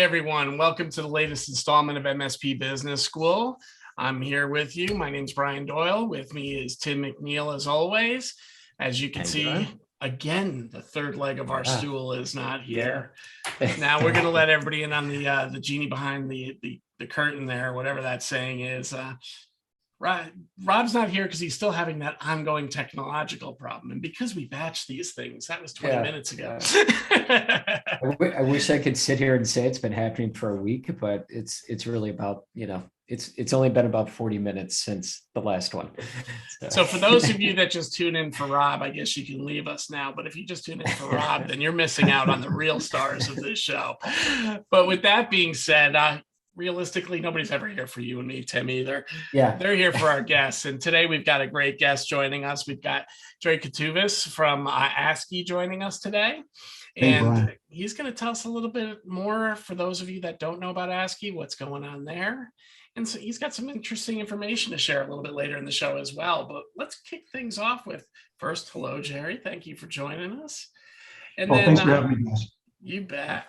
everyone. Welcome to the latest installment of MSP Business School. I'm here with you. My name's Brian Doyle. With me is Tim McNeil, as always. As you can see, again, the third leg of our stool is not here. Now we're going to let everybody in on the genie behind the curtain there, whatever that saying is. Rob's not here because he's still having that ongoing technological problem. And because we batch these things, that was 20 minutes ago. I wish I could sit here and say it's been happening for a week, but it's really about, it's only been about 40 minutes since the last one. So for those of you that just tune in for Rob, I guess you can leave us now. But if you just tune in for Rob, then you're missing out on the real stars of this show. But with that being said, realistically, nobody's ever here for you and me, Tim, either. Yeah. They're here for our guests. And today we've got a great guest joining us. We've got Koutavas from ASCII joining us today. And he's going to tell us a little bit more for those of you that don't know about ASCII, what's going on there. And so he's got some interesting information to share a little bit later in the show as well. But let's kick things off with first, hello, Jerry. Thank you for joining us. And then thanks for having me, guys. You bet.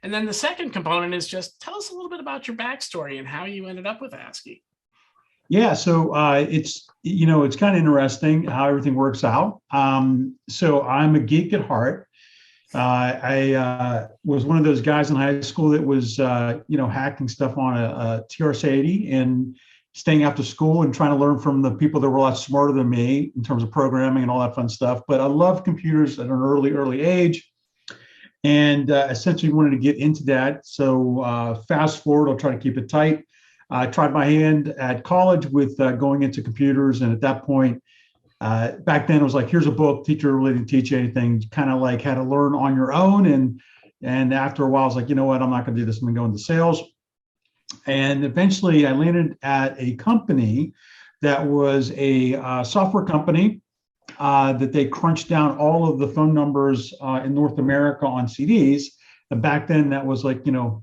And then the second component is just tell us a little bit about your backstory and how you ended up with ASCII. Yeah, so it's kind of interesting how everything works out. So I'm a geek at heart. I was one of those guys in high school that was, hacking stuff on a TRS-80 and staying after school and trying to learn from the people that were a lot smarter than me in terms of programming and all that fun stuff. But I loved computers at an early age. And essentially wanted to get into that. So fast forward, I'll try to keep it tight. I tried my hand at college with going into computers. And at that point, back then it was like, here's a book, teacher really didn't teach you anything. You kind of like had to learn on your own. And after a while, I was like, you know what, I'm not gonna do this, I'm gonna go into sales. And eventually I landed at a company that was a software company that they crunched down all of the phone numbers in North America on CDs. And back then that was like, the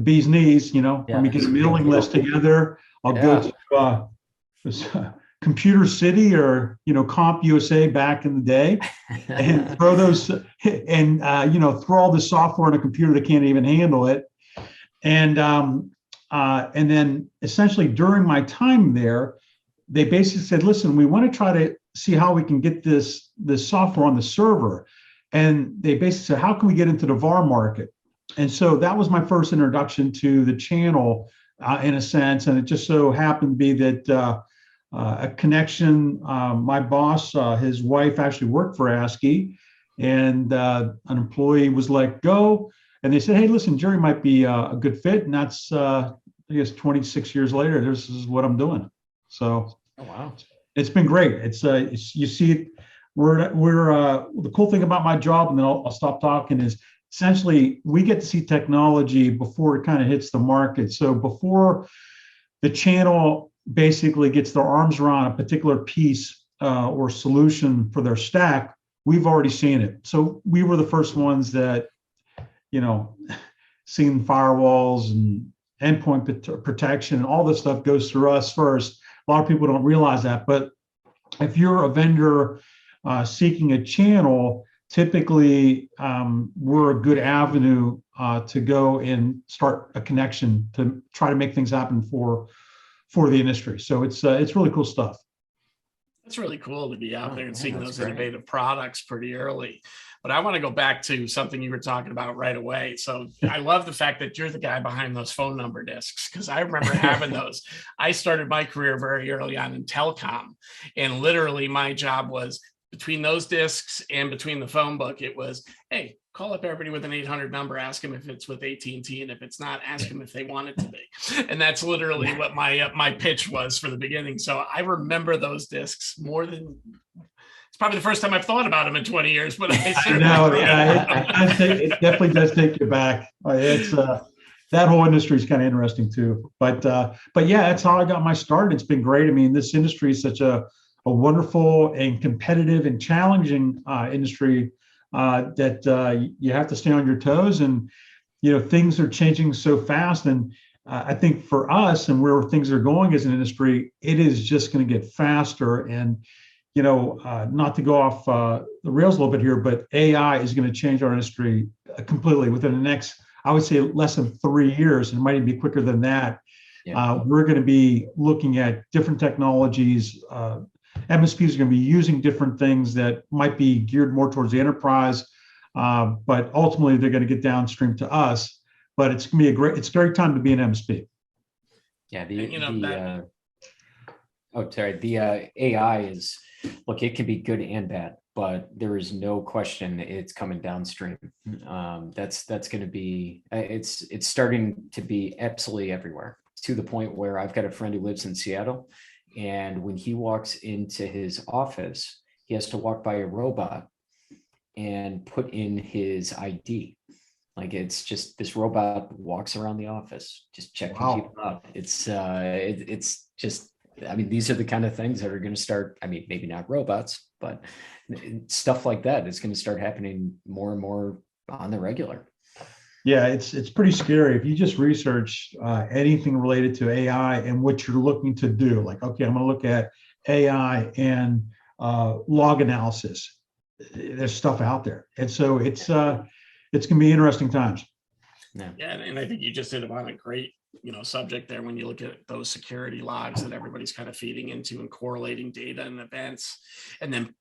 bee's knees, let me get a mailing list together. I'll go to Computer City or, Comp USA back in the day and throw those and, throw all the software on a computer that can't even handle it. And then essentially during my time there, they basically said, listen, we want to try to see how we can get this software on the server. And they basically said, how can we get into the VAR market? And so that was my first introduction to the channel in a sense. And it just so happened to be that a connection, my boss, his wife actually worked for ASCII, and an employee was let go. And they said, hey, listen, Jerry might be a good fit. And that's, I guess, 26 years later, this is what I'm doing. So, oh, wow. It's been great. It's you see it. We're the cool thing about my job, and then I'll stop talking, is essentially we get to see technology before it kind of hits the market. So before the channel basically gets their arms around a particular piece or solution for their stack, we've already seen it. So we were the first ones that, seen firewalls and endpoint protection and all this stuff goes through us first. A lot of people don't realize that, but if you're a vendor seeking a channel, typically we're a good avenue to go and start a connection to try to make things happen for the industry. So it's really cool stuff. It's really cool to be out there and seeing those innovative products pretty early. But I want to go back to something you were talking about right away. So I love the fact that you're the guy behind those phone number discs, because I remember having those. I started my career very early on in telecom, and literally my job was between those discs and between the phone book, it was, hey, call up everybody with an 800 number, ask them if it's with AT&T, and if it's not, ask them if they want it to be. And that's literally what my pitch was for the beginning. So I remember those discs more than, it's probably the first time I've thought about them in 20 years, but I know it definitely does take you back. It's that whole industry is kind of interesting too. But yeah, that's how I got my start. It's been great. I mean, this industry is such a wonderful and competitive and challenging industry that you have to stay on your toes, and things are changing so fast. And I think for us and where things are going as an industry, it is just going to get faster. And not to go off the rails a little bit here, but AI is going to change our industry completely within the next, I would say less than 3 years, and it might even be quicker than that. Yeah. We're going to be looking at different technologies. MSPs are going to be using different things that might be geared more towards the enterprise, but ultimately they're going to get downstream to us. But it's going to be it's a great time to be an MSP. Yeah. And, The AI is, look, it can be good and bad, but there is no question it's coming downstream. That's going to be, it's starting to be absolutely everywhere, to the point where I've got a friend who lives in Seattle, and when he walks into his office, he has to walk by a robot and put in his ID. Like, it's just, this robot walks around the office, just checking people out. It's just, I mean, these are the kind of things that are going to start, I mean, maybe not robots, but stuff like that is going to start happening more and more on the regular. Yeah, it's pretty scary. If you just research anything related to AI and what you're looking to do, like, okay, I'm going to look at AI and log analysis. There's stuff out there. And so it's going to be interesting times. Yeah, and I think you just hit upon a great, subject there when you look at those security logs that everybody's kind of feeding into and correlating data and events, and then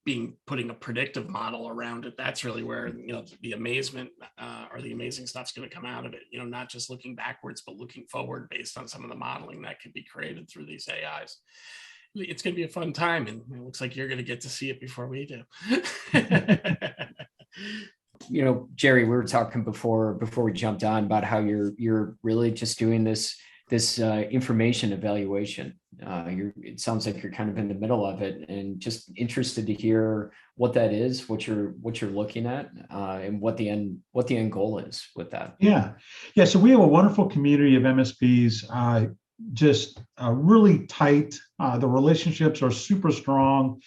putting a predictive model around it. That's really where, the amazement or the amazing stuff's going to come out of it. Not just looking backwards, but looking forward based on some of the modeling that can be created through these AIs. It's going to be a fun time, and it looks like you're going to get to see it before we do. Jerry, we were talking before we jumped on about how you're really just doing this information evaluation. It sounds like you're kind of in the middle of it, and just interested to hear what that is, what you're looking at, and what the end goal is with that. Yeah. So we have a wonderful community of MSPs. Just really tight. The relationships are super strong,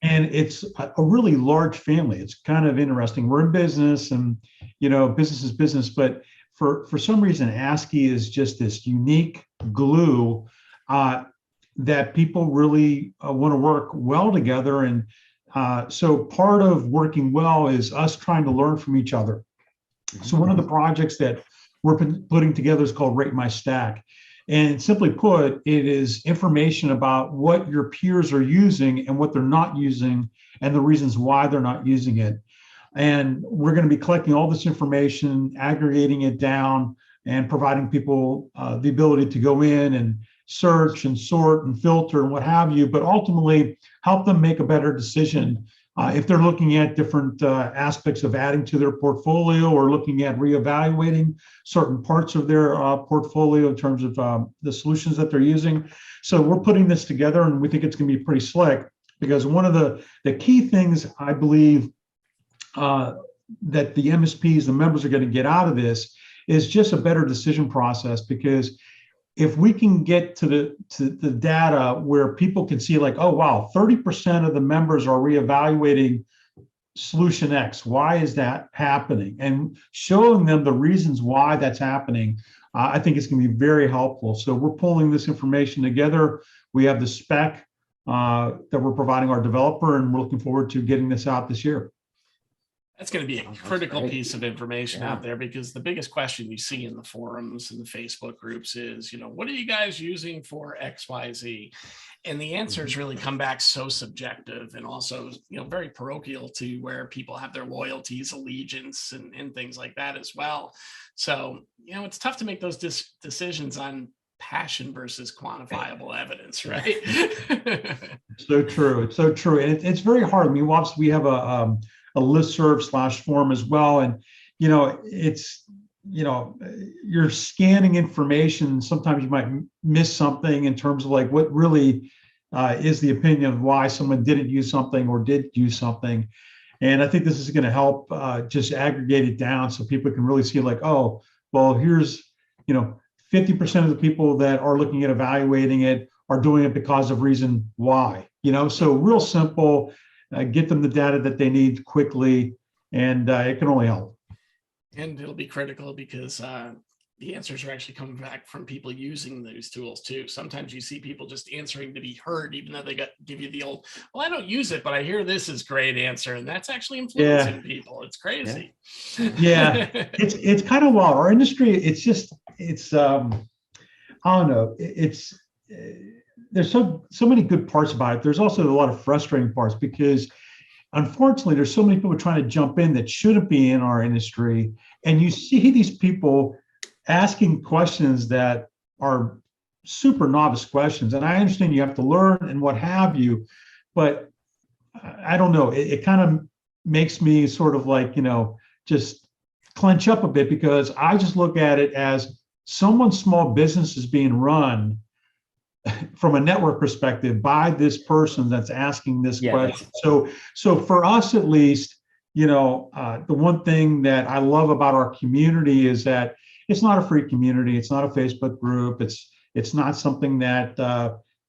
and it's a really large family. It's kind of interesting. We're in business, and business is business, but for some reason, ASCII is just this unique glue that people really want to work well together. And so part of working well is us trying to learn from each other. So one of the projects that we're putting together is called Rate My Stack. And simply put, it is information about what your peers are using and what they're not using, and the reasons why they're not using it. And we're going to be collecting all this information, aggregating it down, and providing people the ability to go in and search and sort and filter and what have you, but ultimately help them make a better decision if they're looking at different aspects of adding to their portfolio, or looking at reevaluating certain parts of their portfolio in terms of the solutions that they're using. So we're putting this together, and we think it's going to be pretty slick, because one of the key things I believe that the MSPs, the members, are going to get out of this is just a better decision process. Because if we can get to the data where people can see, like, oh, wow, 30% of the members are reevaluating solution X. Why is that happening? And showing them the reasons why that's happening, I think it's going to be very helpful. So we're pulling this information together. We have the spec that we're providing our developer, and we're looking forward to getting this out this year. That's going to be a critical piece of information out there, because the biggest question you see in the forums and the Facebook groups is, what are you guys using for XYZ? And the answers really come back so subjective, and also, very parochial to where people have their loyalties, allegiance, and things like that as well. So, it's tough to make those decisions on passion versus quantifiable evidence, right? So true. It's so true. And it's very hard. I mean, obviously we have a listserv/forum as well. And, it's, you're scanning information. Sometimes you might miss something in terms of like what really is the opinion of why someone didn't use something or did use something. And I think this is going to help just aggregate it down so people can really see, like, oh, well, here's, 50% of the people that are looking at evaluating it are doing it because of reason why, so real simple. Get them the data that they need quickly, and it can only help. And it'll be critical because, the answers are actually coming back from people using those tools too. Sometimes you see people just answering to be heard, even though they give you the old, well, I don't use it, but I hear this is great answer. And that's actually influencing people. It's crazy. Yeah. It's kind of wild. Our industry, it's I don't know. There's so many good parts about it. There's also a lot of frustrating parts because unfortunately, there's so many people trying to jump in that shouldn't be in our industry. And you see these people asking questions that are super novice questions. And I understand you have to learn and what have you, but I don't know. It kind of makes me sort of like, just clench up a bit because I just look at it as someone's small business is being run from a network perspective by this person that's asking this question. So for us, at least, the one thing that I love about our community is that it's not a free community. It's not a Facebook group. It's not something that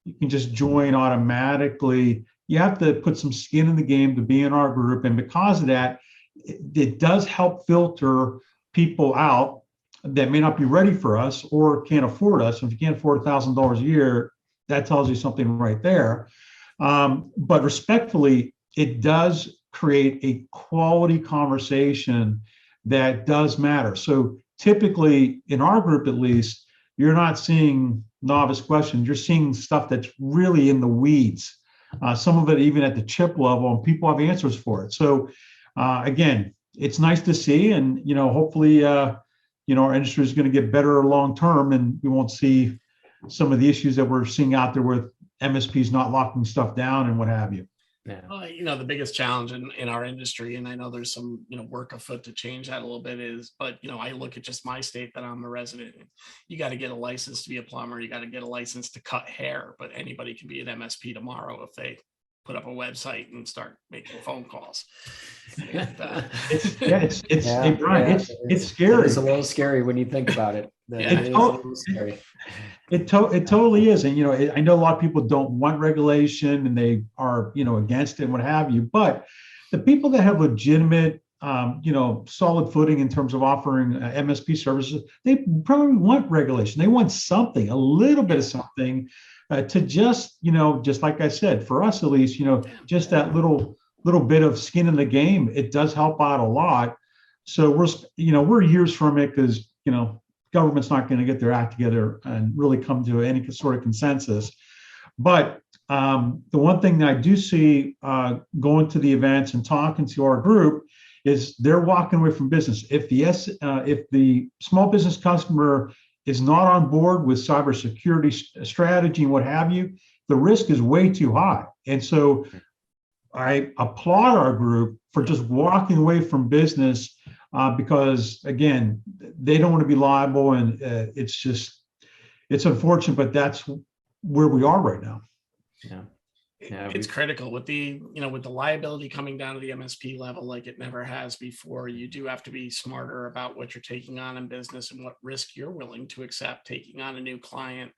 you can just join automatically. You have to put some skin in the game to be in our group. And because of that, it does help filter people out that may not be ready for us or can't afford us. If you can't afford $1,000 a year, that tells you something right there. But respectfully, it does create a quality conversation that does matter. So typically, in our group at least, you're not seeing novice questions. You're seeing stuff that's really in the weeds. Some of it even at the chip level, and people have answers for it. So again, it's nice to see, and hopefully, our industry is going to get better long term, and we won't see some of the issues that we're seeing out there with MSPs not locking stuff down and what have you. Yeah. The biggest challenge in our industry, and I know there's some, work afoot to change that a little bit but I look at just my state that I'm a resident in. You got to get a license to be a plumber. You got to get a license to cut hair, but anybody can be an MSP tomorrow if they put up a website and start making phone calls. And, it's scary. It's a little scary when you think about it. It totally is. And, I know a lot of people don't want regulation and they are, against it and what have you, but the people that have legitimate, solid footing in terms of offering MSP services, they probably want regulation. They want something, a little bit of something to just, just like I said, for us, at least, just that little bit of skin in the game, it does help out a lot. So we're years from it because, government's not going to get their act together and really come to any sort of consensus. But the one thing that I do see going to the events and talking to our group is they're walking away from business. If the small business customer is not on board with cybersecurity strategy and what have you, the risk is way too high. And so I applaud our group for just walking away from business because, again, they don't want to be liable. And it's unfortunate, but that's where we are right now. It's critical with the liability coming down to the MSP level like it never has before. You do have to be smarter about what you're taking on in business and what risk you're willing to accept taking on a new client.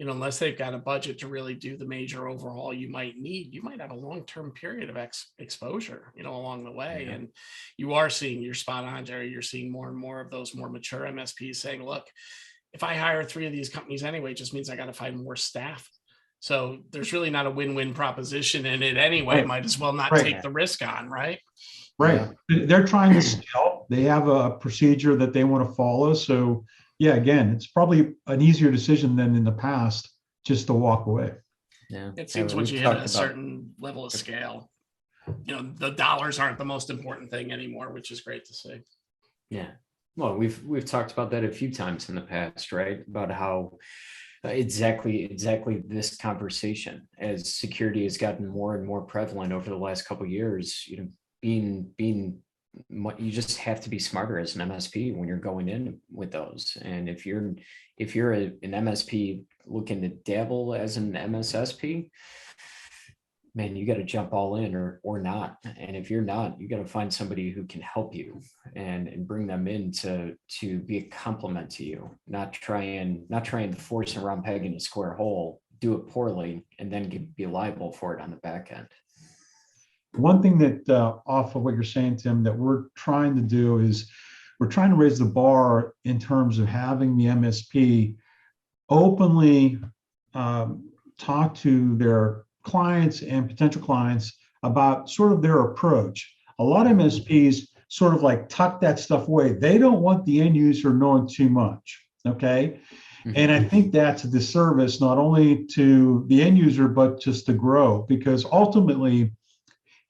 Unless they've got a budget to really do the major overhaul you might have a long-term period of exposure, along the way. And you're spot on, Jerry. You're seeing more and more of those more mature MSPs saying, look, if I hire 3 of these companies anyway, it just means I got to find more staff. So there's really not a win-win proposition in it anyway. Right. Might as well not take the risk on, right? Right. Yeah. They're trying to scale. They have a procedure that they want to follow. So yeah, again, it's probably an easier decision than in the past just to walk away. Yeah. It seems once you hit a certain level of scale, the dollars aren't the most important thing anymore, which is great to see. Yeah. Well, we've talked about that a few times in the past, right? About how exactly this conversation, as security has gotten more and more prevalent over the last couple of years, you just have to be smarter as an MSP when you're going in with those. And if you're an MSP looking to dabble as an MSSP, man, you got to jump all in or not. And if you're not, you got to find somebody who can help you and bring them in to be a complement to you, not try and force a round peg in a square hole, do it poorly, and then be liable for it on the back end. One thing that off of what you're saying, Tim, that we're trying to do is we're trying to raise the bar in terms of having the MSP openly talk to their clients and potential clients about sort of their approach. A lot of MSPs sort of like tuck that stuff away. They don't want the end user knowing too much. Okay. And I think that's a disservice not only to the end user, but just to grow, because ultimately,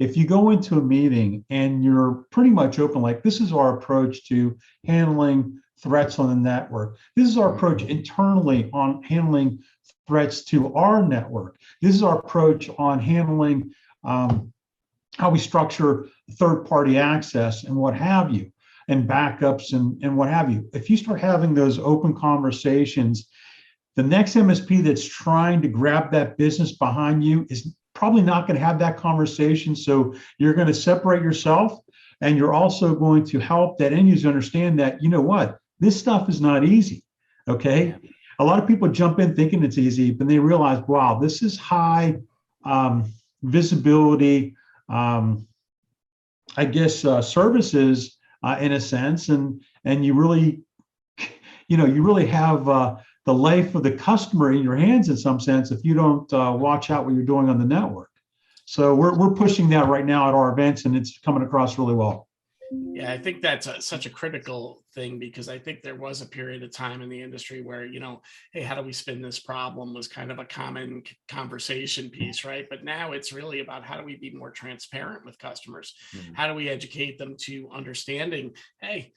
if you go into a meeting and you're pretty much open, like this is our approach to handling threats on the network. This is our approach internally on handling threats to our network. This is our approach on handling how we structure third-party access and what have you, and backups and what have you. If you start having those open conversations, the next MSP that's trying to grab that business behind you is probably not going to have that conversation. So you're going to separate yourself, and you're also going to help that end user understand that, you know what, this stuff is not easy. Okay. Yeah. A lot of people jump in thinking it's easy, but they realize, wow, this is high visibility, services in a sense, and you really, you really have the life of the customer in your hands in some sense if you don't watch out what you're doing on the network. So we're pushing that right now at our events, and it's coming across really well. Yeah, I think that's such a critical thing, because I think there was a period of time in the industry where, hey, how do we spin this problem was kind of a common conversation piece, right? But now it's really about how do we be more transparent with customers? How do we educate them to understanding, hey,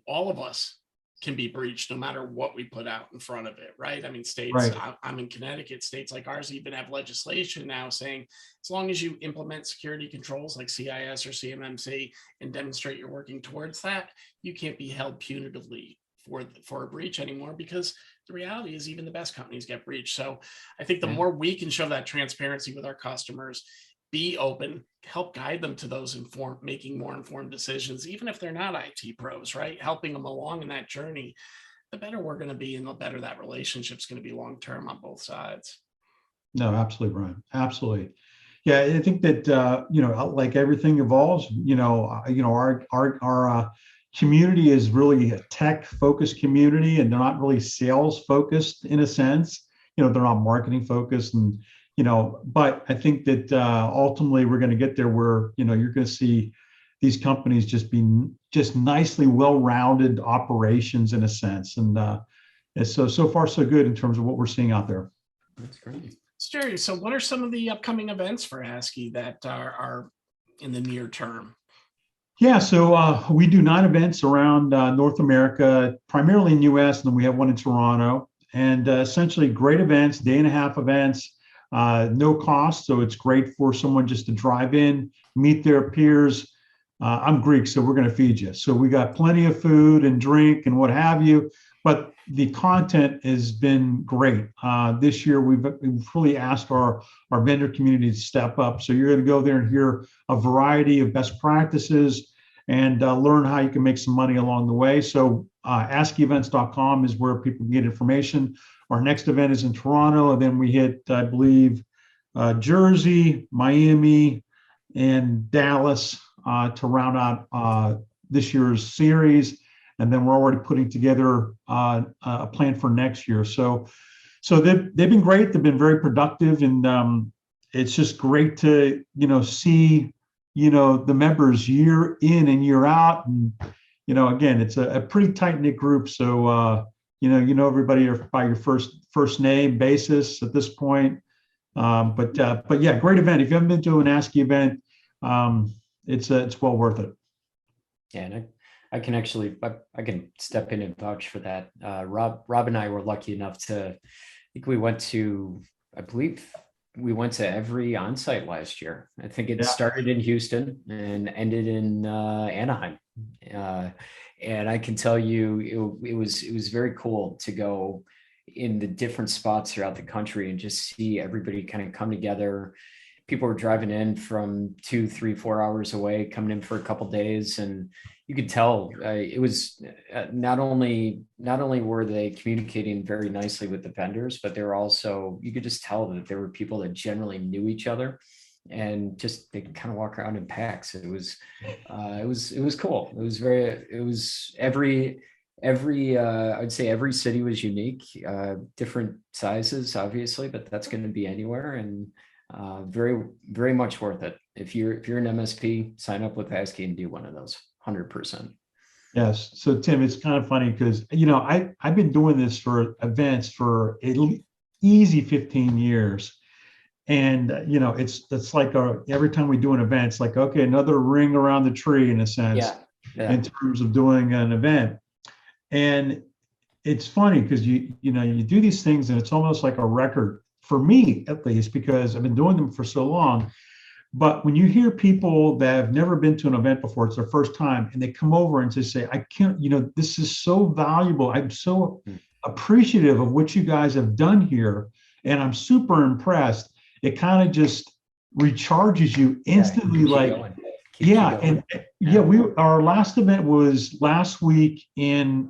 all of us can be breached no matter what we put out in front of it, right? I mean, states, right. I'm in Connecticut, states like ours even have legislation now saying, as long as you implement security controls like CIS or CMMC and demonstrate you're working towards that, you can't be held punitively for a breach anymore, because the reality is even the best companies get breached. So I think the more we can show that transparency with our customers, be open, help guide them to those making more informed decisions, even if they're not IT pros, right? Helping them along in that journey, the better we're going to be, and the better that relationship's going to be long-term on both sides. No, absolutely, Brian. Absolutely. Yeah, I think that, like everything evolves, our community is really a tech focused community, and they're not really sales focused in a sense. They're not marketing focused, and but I think that ultimately we're going to get there where, you're going to see these companies just nicely well-rounded operations in a sense. And so far so good in terms of what we're seeing out there. That's great. Jerry, so what are some of the upcoming events for ASCII that are in the near term? Yeah, so we do 9 events around North America, primarily in US, and then we have one in Toronto. And essentially great events, day-and-a-half events. No cost, so it's great for someone just to drive in, meet their peers. I'm Greek, so we're going to feed you. So we got plenty of food and drink and what have you, but the content has been great. This year, we've really asked our vendor community to step up. So you're going to go there and hear a variety of best practices and learn how you can make some money along the way. So ASCIIevents.com is where people can get information. Our next event is in Toronto, and then we hit, I believe, Jersey, Miami, and Dallas to round out this year's series. And then we're already putting together a plan for next year. So they've been great. They've been very productive, and it's just great to see the members year in and year out. And again, it's a pretty tight knit group. So everybody by your first name basis at this point. But yeah, great event. If you haven't been to an ASCII event, it's well worth it. Yeah, and I can step in and vouch for that. Rob and I were lucky enough I believe we went to every onsite last year. I think it started in Houston and ended in Anaheim. And I can tell you, it was very cool to go in the different spots throughout the country and just see everybody kind of come together. People were driving in from 2, 3, 4 hours away, coming in for a couple of days, and you could tell it was not only were they communicating very nicely with the vendors, but they were also, you could just tell that there were people that generally knew each other. and just they kind of walk around in packs. It was cool. It was I'd say every city was unique, different sizes, obviously, but that's going to be anywhere, and very, very much worth it. If you're an MSP, sign up with ASCII and do one of those, 100%. Yes. So Tim, it's kind of funny because, I've been doing this for events for easy 15 years. And, it's like every time we do an event, it's like, okay, another ring around the tree in a sense, in terms of doing an event. And it's funny because you do these things and it's almost like a record for me, at least, because I've been doing them for so long. But when you hear people that have never been to an event before, it's their first time, and they come over and just say, I can't, this is so valuable. I'm so appreciative of what you guys have done here. And I'm super impressed. It kind of just recharges you instantly. Our last event was last week in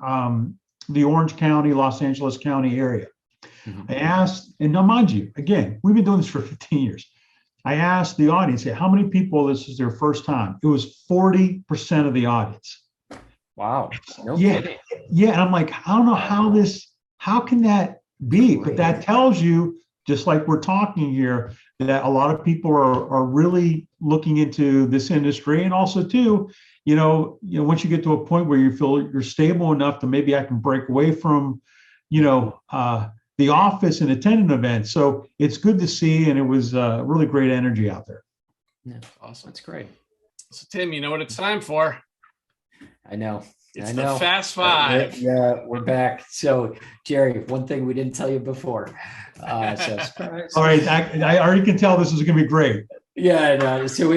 the Orange County, Los Angeles County area. I asked, and now mind you, again, we've been doing this for 15 years. I asked the audience, how many people this is their first time? It was 40% of the audience. Wow. No kidding. Yeah. And I'm like, I don't know how can that be? But that tells you, just like we're talking here, that a lot of people are really looking into this industry. And also too, once you get to a point where you feel you're stable enough to maybe I can break away from, the office and attend an event. So it's good to see. And it was really great energy out there. Yeah, awesome. That's great. So Tim, you know what it's time for? I know. It's the Fast Five. We're back. So Jerry, one thing we didn't tell you before. Surprise. All right. I already can tell this is going to be great. Yeah. No, so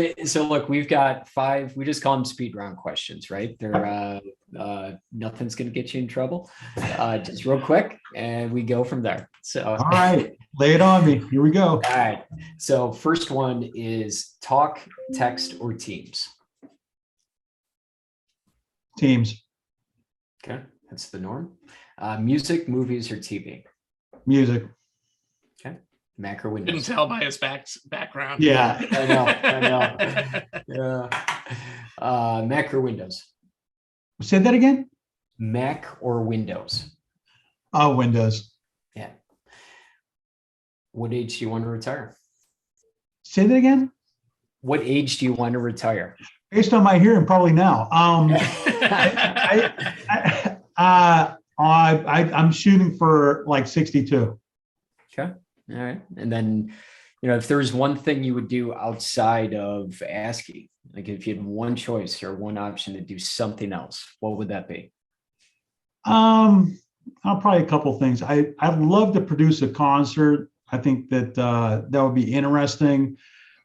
look, we've got 5, we just call them speed round questions, right? They're nothing's going to get you in trouble. Just real quick, and we go from there. So all right, lay it on me. Here we go. All right. So first one is talk, text, or Teams. Teams. Okay, that's the norm. Music, movies, or TV. Music. Okay. Mac or Windows? Couldn't tell by his background. Yeah, I know. Yeah. Mac or Windows? Say that again. Mac or Windows? Windows. Yeah. What age do you want to retire? Say that again. What age do you want to retire? Based on my hearing, probably now. I'm shooting for like 62. Okay. All right. And then, if there's one thing you would do outside of ASCII, like if you had one choice or one option to do something else, what would that be? Probably a couple of things. I'd love to produce a concert. I think that would be interesting.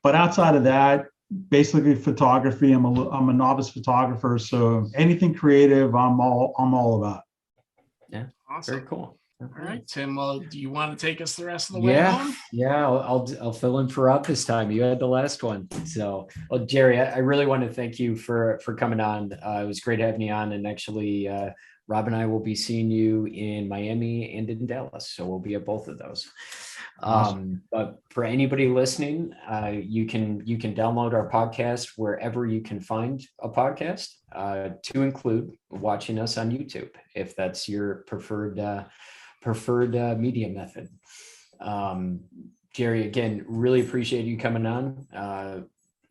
But outside of that, basically photography. I'm a novice photographer, so anything creative, I'm all about. Yeah, awesome. Very cool. All right, Tim. Well, do you want to take us the rest of the way home? Yeah. I'll fill in for Rob this time. You had the last one, so well, Jerry, I really want to thank you for coming on. It was great having you on, and actually, Rob and I will be seeing you in Miami and in Dallas, so we'll be at both of those. Awesome. But for anybody listening, you can download our podcast wherever you can find a podcast, to include watching us on YouTube, if that's your preferred media method. Jerry, again, really appreciate you coming on.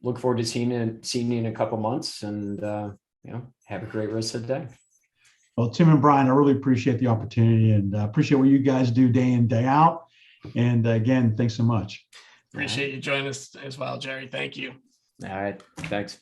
Look forward to seeing you in a couple months, and have a great rest of the day. Well, Tim and Brian, I really appreciate the opportunity and appreciate what you guys do day in, day out. And again, thanks so much. Appreciate you joining us as well, Jerry. Thank you. All right. Thanks.